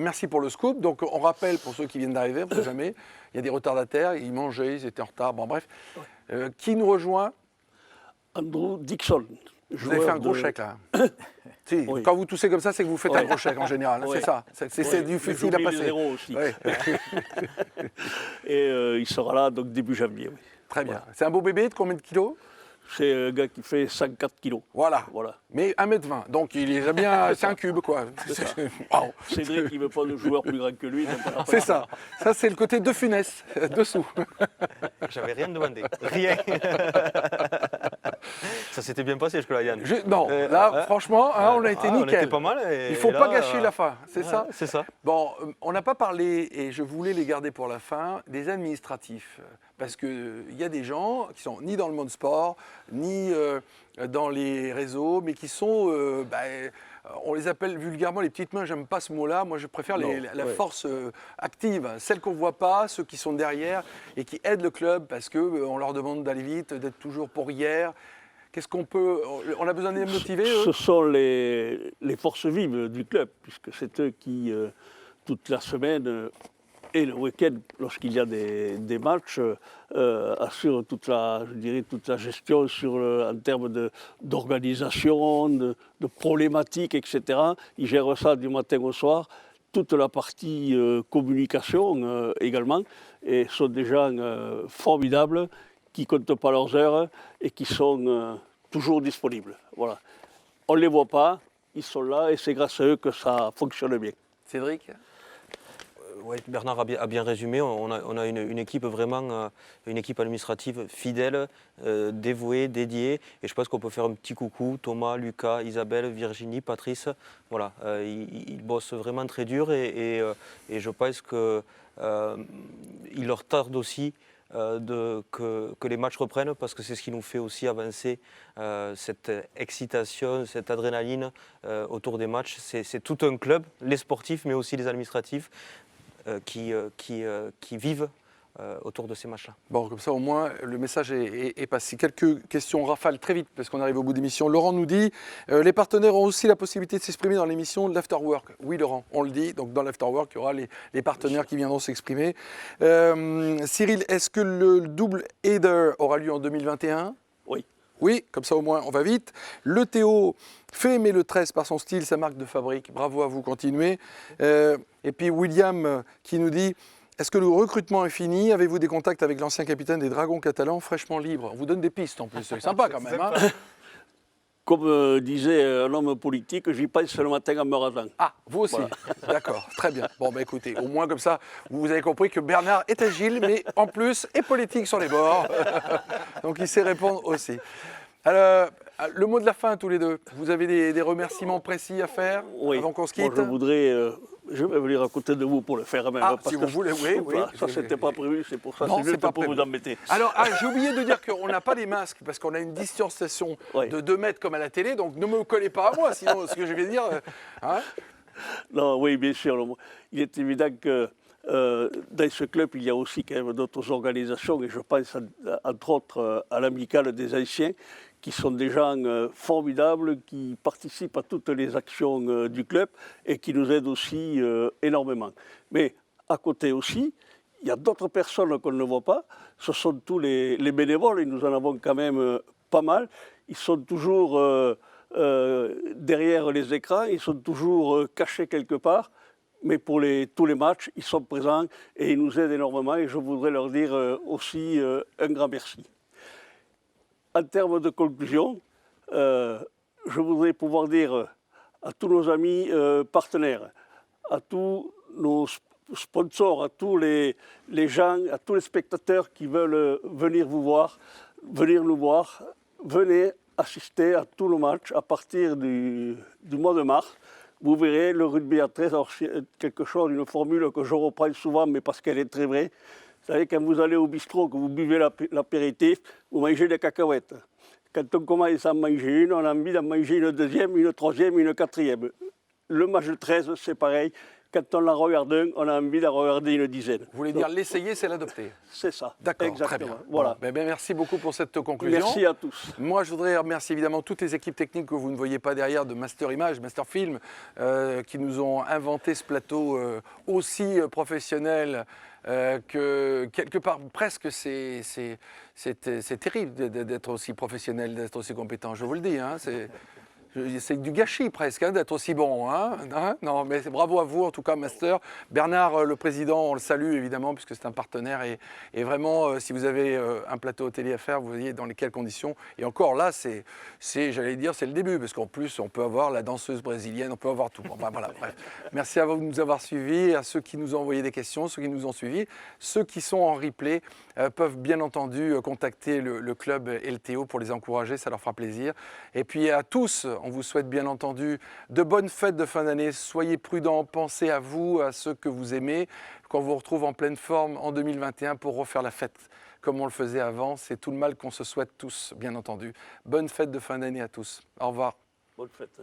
merci pour le scoop. Donc, on rappelle pour ceux qui viennent d'arriver, on ne sait jamais, il y a des retardataires, ils mangeaient, ils étaient en retard. Bon, bref. Qui nous rejoint? Andrew Dixon. Vous avez fait un gros chèque, là. Si, Oui. Quand vous toussez comme ça, c'est que vous faites un gros chèque en général. Oui. C'est ça. C'est Oui. difficile à Mais j'oublie passer. le zéro aussi. Ouais. Et il sera là donc début janvier. Oui. Très bien. C'est un beau bébé de combien de kilos? C'est un gars qui fait 104 kilos. Voilà. Voilà. Mais 1m20. Donc, il est déjà bien. C'est un cube, quoi. Wow. Cédric, il ne veut pas de joueur plus grand que lui. donc on a pas C'est ça. Ça, c'est le côté de Funès, dessous. J'avais rien demandé. Rien. Ça s'était bien passé jusque-là, Yann. Non, là, franchement, hein, on a été On nickel. était pas mal. Il ne faut pas gâcher la fin, c'est ça? C'est ça. Bon, on n'a pas parlé, et je voulais les garder pour la fin, des administratifs. Parce qu'il y a des gens qui sont ni dans le monde sport, ni dans les réseaux, mais qui sont, on les appelle vulgairement les petites mains, j'aime pas ce mot-là, moi je préfère la force active, celles qu'on ne voit pas, ceux qui sont derrière et qui aident le club parce qu'on leur demande d'aller vite, d'être toujours pour hier. Qu'est-ce qu'on peut... On a besoin de les motiver, eux? Ce sont les forces vives du club, puisque c'est eux qui, toute la semaine et le week-end, lorsqu'il y a des matchs, assurent toute la gestion en termes d'organisation, de problématiques, etc. Ils gèrent ça du matin au soir. Toute la partie communication également, et sont des gens formidables, qui ne comptent pas leurs heures et qui sont toujours disponibles. Voilà. On ne les voit pas, ils sont là et c'est grâce à eux que ça fonctionne bien. Cédric? Ouais, Bernard a bien résumé. On a une équipe vraiment, une équipe administrative fidèle, dévouée, dédiée. Et je pense qu'on peut faire un petit coucou. Thomas, Lucas, Isabelle, Virginie, Patrice. Voilà, ils bossent vraiment très dur et je pense qu'il leur tarde aussi que les matchs reprennent parce que c'est ce qui nous fait aussi avancer cette excitation, cette adrénaline autour des matchs. C'est tout un club, les sportifs mais aussi les administratifs qui vivent autour de ces matchs-là. Bon, comme ça au moins le message est passé. Quelques questions rafales très vite parce qu'on arrive au bout de l'émission. Laurent nous dit les partenaires ont aussi la possibilité de s'exprimer dans l'émission de l'Afterwork. Oui Laurent, on le dit. Donc dans l'Afterwork, il y aura les partenaires qui viendront s'exprimer. Cyril, est-ce que le double header aura lieu en 2021? Oui. Oui, comme ça au moins on va vite. Le Théo fait aimer le 13 par son style, sa marque de fabrique. Bravo à vous, continuez. Et puis William qui nous dit est-ce que le recrutement est fini? Avez-vous des contacts avec l'ancien capitaine des Dragons catalans fraîchement libre? On vous donne des pistes en plus, c'est sympa quand même. Hein. Comme disait un homme politique, j'y pense le matin en me rasant. Ah, vous aussi. Voilà. D'accord, très bien. Bon, bah écoutez, au moins comme ça, vous avez compris que Bernard est agile, mais en plus est politique sur les bords. Donc il sait répondre aussi. Alors, le mot de la fin tous les deux. Vous avez des remerciements précis à faire avant qu'on se quitte? Moi, je vais venir à côté de vous pour le faire même. Si vous voulez, oui. Voilà, ça, c'était pas prévu, c'est pour ça. Non, c'est juste pas pour prévu. vous embêter. Alors, j'ai oublié de dire qu'on n'a pas les masques parce qu'on a une distanciation de 2 mètres comme à la télé, donc ne me collez pas à moi, sinon ce que je vais dire. Hein? Non, oui, bien sûr. Il est évident que dans ce club, il y a aussi quand même d'autres organisations, et je pense entre autres à l'Amicale des Anciens, qui sont des gens formidables, qui participent à toutes les actions du club et qui nous aident aussi énormément. Mais à côté aussi, il y a d'autres personnes qu'on ne voit pas. Ce sont tous les bénévoles, et nous en avons quand même pas mal. Ils sont toujours derrière les écrans, ils sont toujours cachés quelque part. Mais pour tous les matchs, ils sont présents et ils nous aident énormément. Et je voudrais leur dire aussi un grand merci. En termes de conclusion, je voudrais pouvoir dire à tous nos amis partenaires, à tous nos sponsors, à tous les gens, à tous les spectateurs qui veulent venir nous voir, venez assister à tous nos matchs à partir du mois de mars. Vous verrez, le rugby à 13, c'est quelque chose, une formule que je reprends souvent, mais parce qu'elle est très vraie. Vous savez, quand vous allez au bistrot, que vous buvez l'apéritif, vous mangez des cacahuètes. Quand on commence à en manger une, on a envie d'en manger une deuxième, une troisième, une quatrième. Le match de 13, c'est pareil. quand on en regarde un, on a envie d'en regarder une dizaine. Vous voulez dire l'essayer, c'est l'adopter. C'est ça. D'accord, exactement. très bien. Voilà. Bon, ben, merci beaucoup pour cette conclusion. Merci à tous. Moi, je voudrais remercier évidemment toutes les équipes techniques que vous ne voyez pas derrière de Master Image, Master Film, qui nous ont inventé ce plateau aussi professionnel que quelque part, presque, c'est terrible d'être aussi professionnel, d'être aussi compétent, je vous le dis. Hein, c'est du gâchis presque d'être aussi bon. Non, mais bravo à vous en tout cas, Master. Bernard, le président, on le salue évidemment puisque c'est un partenaire et vraiment, si vous avez un plateau télé à faire, vous voyez dans lesquelles conditions. Et encore là, j'allais dire, c'est le début parce qu'en plus, on peut avoir la danseuse brésilienne, on peut avoir tout. Enfin, voilà, bref. Merci à vous de nous avoir suivis, à ceux qui nous ont envoyé des questions, ceux qui nous ont suivis, ceux qui sont en replay peuvent bien entendu contacter le club LTO pour les encourager, ça leur fera plaisir. Et puis à tous, on vous souhaite bien entendu de bonnes fêtes de fin d'année. Soyez prudents, pensez à vous, à ceux que vous aimez. Qu'on vous retrouve en pleine forme en 2021 pour refaire la fête comme on le faisait avant. C'est tout le mal qu'on se souhaite tous, bien entendu. Bonne fête de fin d'année à tous. Au revoir. Bonne fête.